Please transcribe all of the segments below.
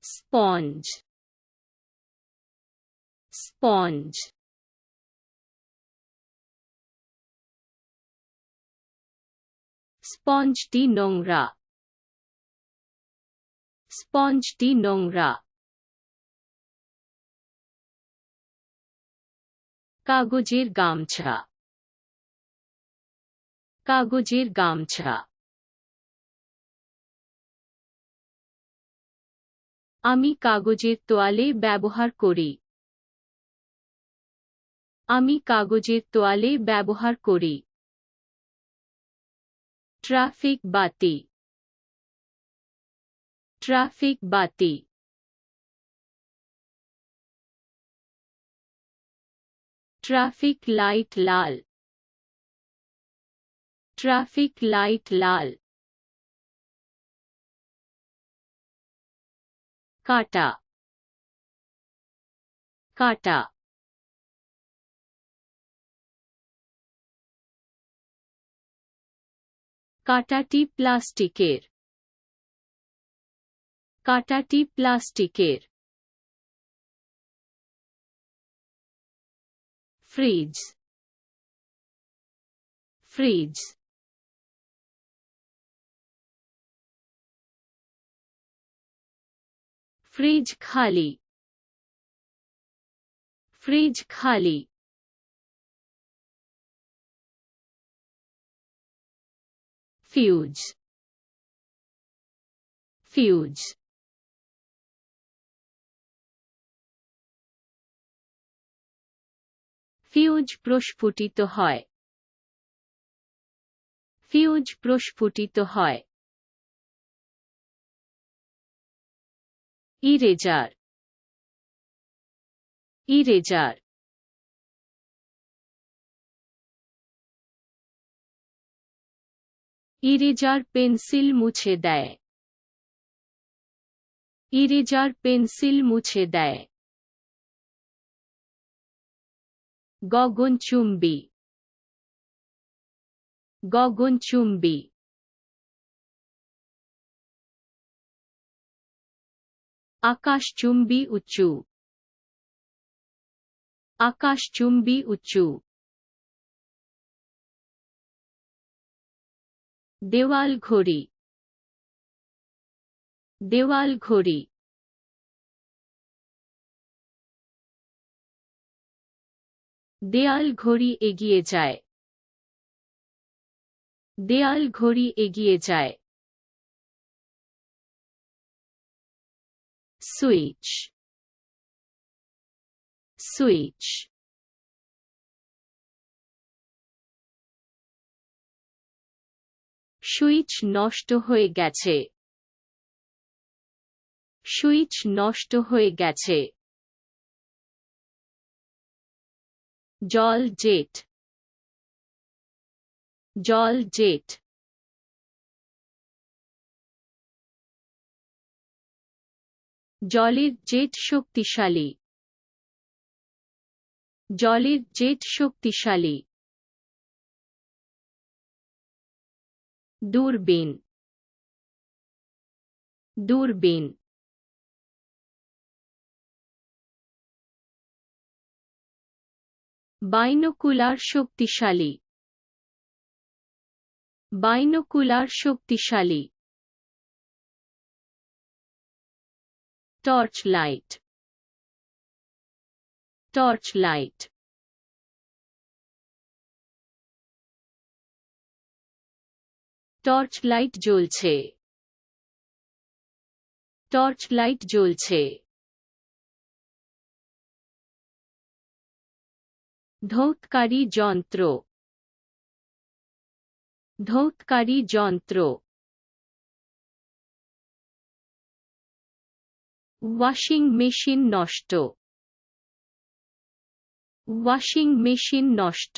sponge, sponge, স্পঞ্জটি নোংরা, স্পঞ্জটি নোংরা। কাগজের গামছা, কাগজের গামছা। আমি কাগজের তোয়ালে ব্যবহার করি, আমি কাগজের তোয়ালে ব্যবহার করি। ট্রাফিক বাতি, ট্রাফিক বাতি। ট্রাফিক লাইট লাল, ট্রাফিক লাইট লাল। কাঁটা, কাঁটা। কাঁটাটি প্লাস্টিকের, কাঁটাটি প্লাস্টিকের। Fridge, fridge. ফ্রিজ খালি, ফ্রিজ খালি। Fuse, fuse. ফিউজ প্রস্ফুটিত হয়, ফিউজ প্রস্ফুটিত হয়। Eraser, eraser. ইরেজার পেন্সিল মুছে দেয়, ইরেজার পেন্সিল মুছে দেয়। গগনচুম্বী, গগনচুম্বী। আকাশচুম্বী উঁচু, আকাশচুম্বী উঁচু। দেওয়াল ঘড়ি, দেওয়াল ঘড়ি। দেয়াল ঘড়ি এগিয়ে যায়, দেয়াল ঘড়ি এগিয়ে যায়। Switch, switch. সুইচ নষ্ট হয়ে গেছে, সুইচ নষ্ট হয়ে গেছে। জল জেট, জল জেট। জলের জেট শক্তিশালী, জলের জেট শক্তিশালী। দূরবীন, দূরবীন। বাইনোকুলার শক্তিশালী, বাইনোকুলার শক্তিশালী। Torch light, torch light. Torch light জ্বলছে, টর্চ লাইট জ্বলছে। ধৌতকারী যন্ত্র, ধৌতকারী যন্ত্র। ওয়াশিং মেশিন নষ্ট, ওয়াশিং মেশিন নষ্ট।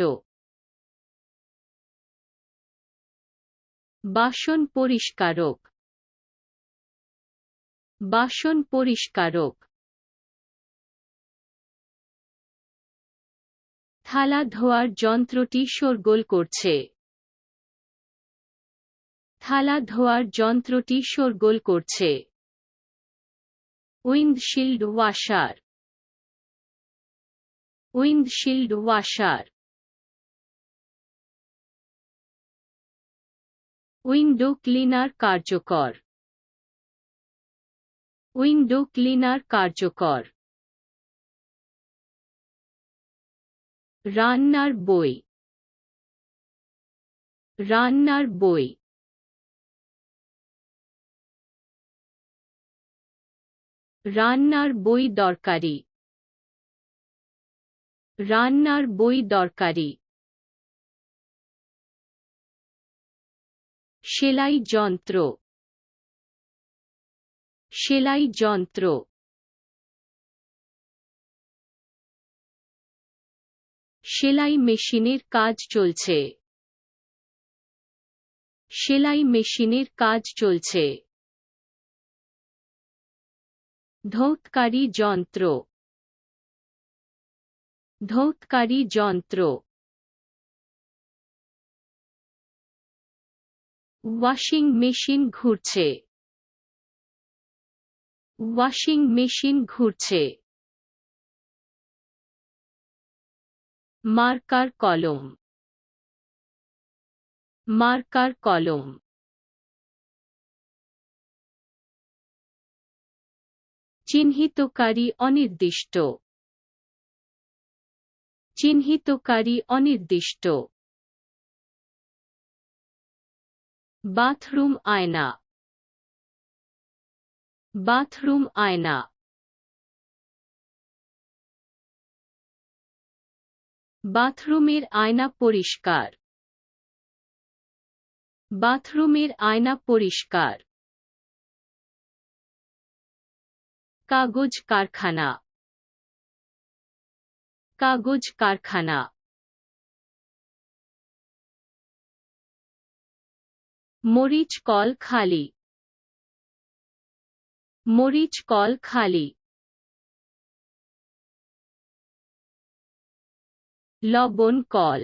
বাসন পরিষ্কারক, বাসন পরিষ্কারক। থালা ধোয়ার যন্ত্রটি শোরগোল করছে, থালা ধোয়ার যন্ত্রটি শোরগোল করছে। windshield washer, windshield washer, window cleaner কার্যকর, উইন্ডো ক্লিনার কার্যকর, রান্নার বই, রান্নার বই, রান্নার বই দরকারি, রান্নার বই দরকারি, সেলাই যন্ত্র, সেলাই যন্ত্র, সেলাই মেশিনের কাজ চলছে, সেলাই মেশিনের কাজ চলছে, ধৌতকারী যন্ত্র, ধৌতকারী যন্ত্র, ওয়াশিং মেশিন ঘুরছে, ওয়াশিং মেশিন ঘুরছে, মার্কার কলম, মার্কার কলম, চিহ্নিতকারী অনির্দিষ্ট, চিহ্নিতকারী অনির্দিষ্ট, বাথরুম আয়না, বাথরুম আয়না, বাথরুমের আয়না পরিষ্কার, বাথরুমের আয়না পরিষ্কার, কাগজ কারখানা, কাগজ কারখানা, মরিচ কল খালি, মরিচ কল খালি, লবণ কল,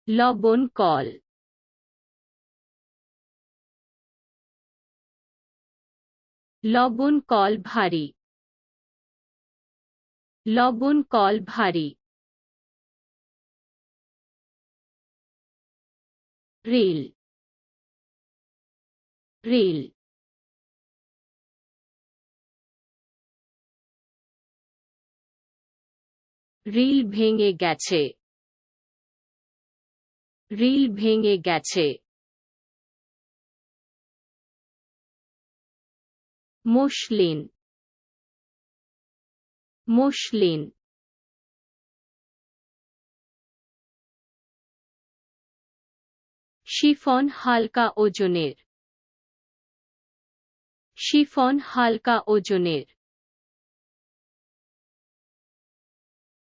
লবণ কল, লবণ কল ভারী, লবণ কল ভারী, রেল, রেল, রিল ভেঙে গেছে, রিল ভেঙে গেছে, মুসলিন, মুসলিন, শিফন হালকা ওজনের, শিফন হালকা ওজনের,